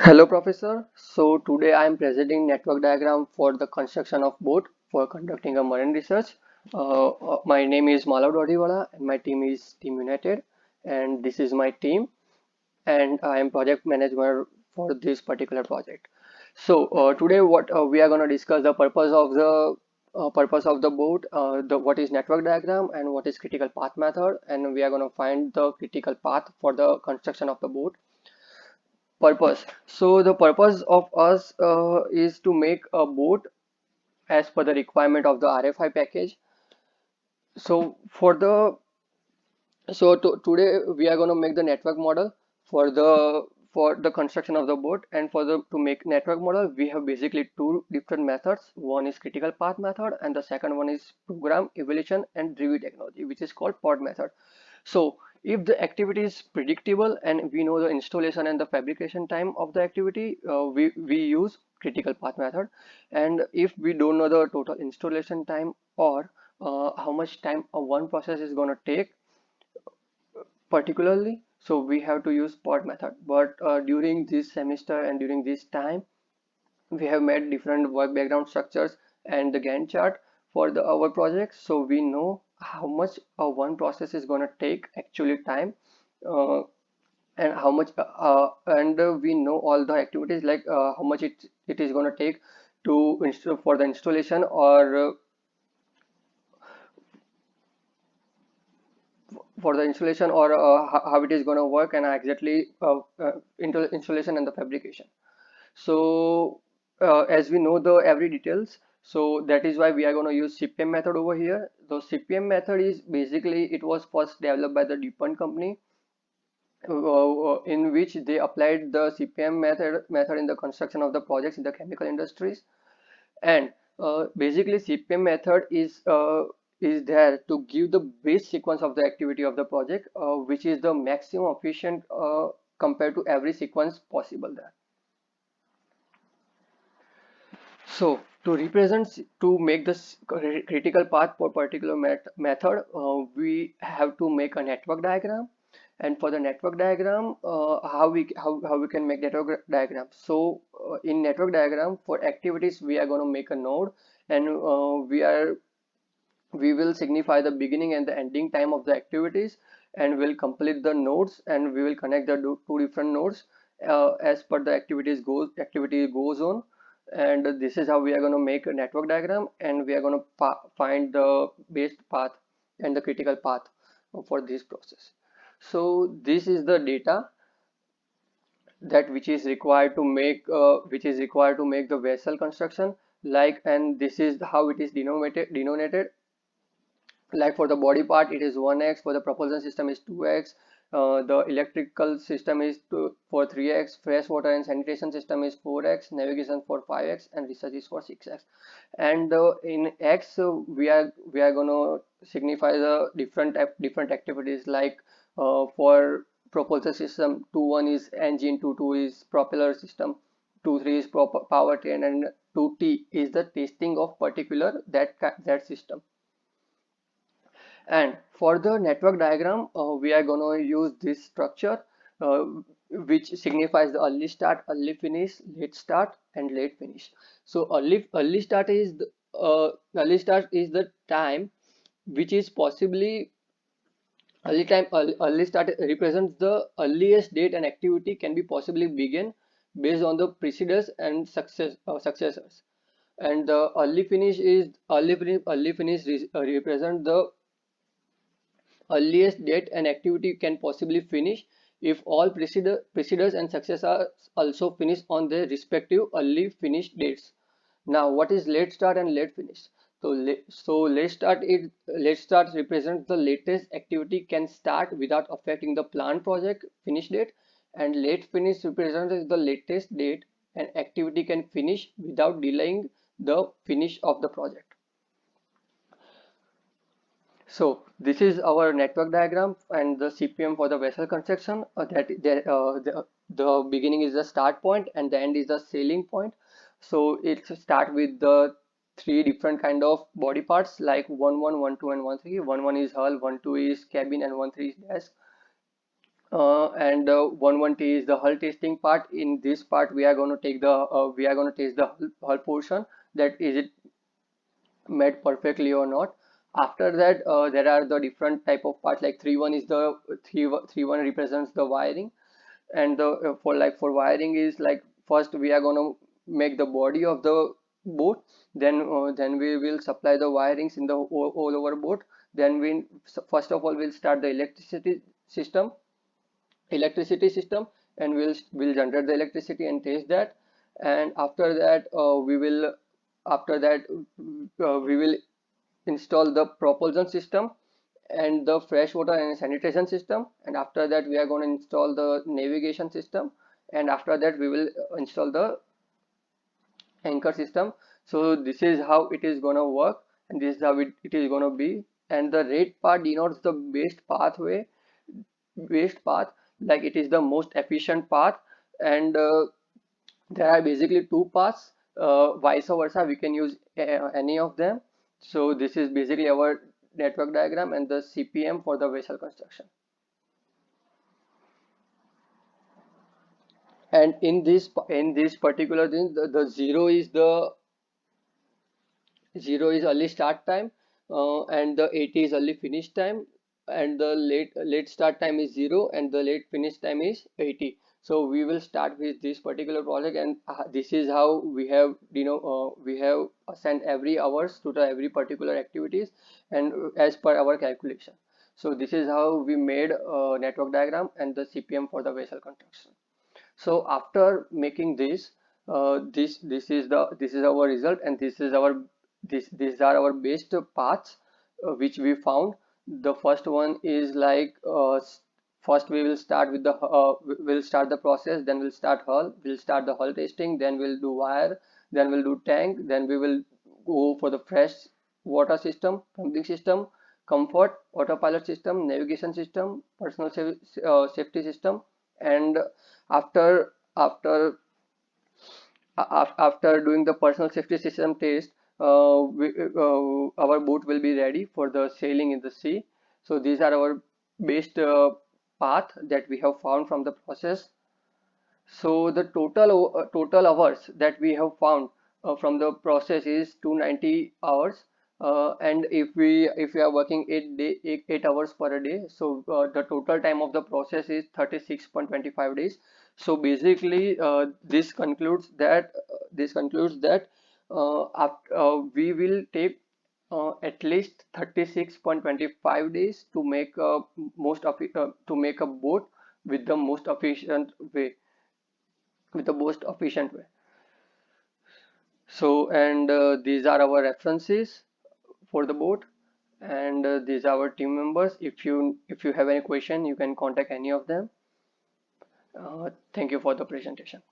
Hello, Professor. So today I am presenting network diagram for the construction of boat for conducting a marine research. My name is Malav Dodiwala and my team is Team United, and this is my team, and I am project manager for this particular project. So today what we are going to discuss the purpose of the boat, the what is network diagram and what is critical path method, and we are going to find the critical path for the construction of the boat. Purpose. So the purpose of us is to make a boat as per the requirement of the RFI package. So today we are going to make the network model for the construction of the boat, and for the to make network model we have basically two different methods. One is critical path method and the second one is program evaluation and review technology, which is called pod method. So if the activity is predictable and we know the installation and the fabrication time of the activity, we use critical path method. And if we don't know the total installation time or how much time one process is going to take particularly, so we have to use pod method. But during this semester and during this time we have made different work background structures and the Gantt chart for our project, so we know how much one process is going to take actually time, uh, and how much and we know all the activities like how much it is going to take to install for the installation, or for the installation, or how it is going to work, and exactly installation and the fabrication. So as we know the every details, so that is why we are going to use CPM method over here. The CPM method is basically, it was first developed by the DuPont company, in which they applied the CPM method in the construction of the projects in the chemical industries. And basically CPM method is there to give the base sequence of the activity of the project, which is the maximum efficient compared to every sequence possible there. So to represent, to make this critical path for particular method, we have to make a network diagram. And for the network diagram, how we can make network diagram. So in network diagram for activities, we are going to make a node, and we will signify the beginning and the ending time of the activities, and we'll complete the nodes, and we will connect the two different nodes as per the activity goes on. And this is how we are going to make a network diagram, and we are going to find the base path and the critical path for this process. So this is the data that which is required to make the vessel construction, like, and this is how it is denominated. Like for the body part it is 1x, for the propulsion system is 2x, the electrical system is for 3x, freshwater and sanitation system is 4x, navigation for 5x, and research is for 6x. And in x, we are going to signify the different activities, like for propulsion system 2.1 is engine, 2.2 is propeller system, 2.3 is powertrain, and 2t is the testing of particular that system. And for the network diagram, we are going to use this structure, uh, which signifies the early start, early finish, late start, and late finish. So early start is the time which is possibly early start represents the earliest date an activity can be possibly begin based on the preceders and successors. And the early finish represent the earliest date an activity can possibly finish if all preceders and successors also finish on their respective early finish dates. Now, what is late start and late finish? So late start represents the latest activity can start without affecting the planned project finish date, and late finish represents the latest date an activity can finish without delaying the finish of the project. So this is our network diagram and the CPM for the vessel construction. The beginning is the start point and the end is the sailing point. So it start with the three different kind of body parts, like 1.1, 1.2, and 1.3. 1.1 is hull, 1.2 is cabin, and 1.3 is desk. and 1-1T is the hull testing part. In this part, we are going to take the we are going to test the hull portion, that is it made perfectly or not. After that, there are the different type of parts, like 3-1 is the 3-1 represents the wiring, and the for wiring is like, first we are going to make the body of the boat, then we will supply the wirings in the all over boat. Then we first of all we'll start the electricity system, and we'll generate the electricity and test that. And after that, we will install the propulsion system and the freshwater and sanitation system. And after that, we are going to install the navigation system, and after that we will install the anchor system. So this is how it is going to work, and this is how it is going to be. And the red part denotes the best path, like it is the most efficient path. And there are basically two paths, vice versa we can use any of them. So this is basically our network diagram and the CPM for the vessel construction. And in this particular thing, the zero is early start time, and the 80 is early finish time, and the late start time is 0, and the late finish time is 80. So we will start with this particular project, and this is how we have assigned every hours to the every particular activities, and as per our calculation. So this is how we made a network diagram and the CPM for the vessel construction. So after making this, this is our result, and these are our best paths which we found. The first one is like, first we will start with the we'll start the process, then we'll start the hull testing, then we'll do wire, then we'll do tank, then we will go for the fresh water system, pumping system, comfort, autopilot system, navigation system, personal safety system. And after after doing the personal safety system test, our boat will be ready for the sailing in the sea. So these are our best path that we have found from the process. So the total hours that we have found from the process is 290 hours. And if we are working 8 hours per day, so the total time of the process is 36.25 days. So basically, we will take at least 36.25 days to make to make a boat with the most efficient way with the most efficient way. So, and these are our references for the board, and these are our team members. If you have any question, you can contact any of them. Thank you for the presentation.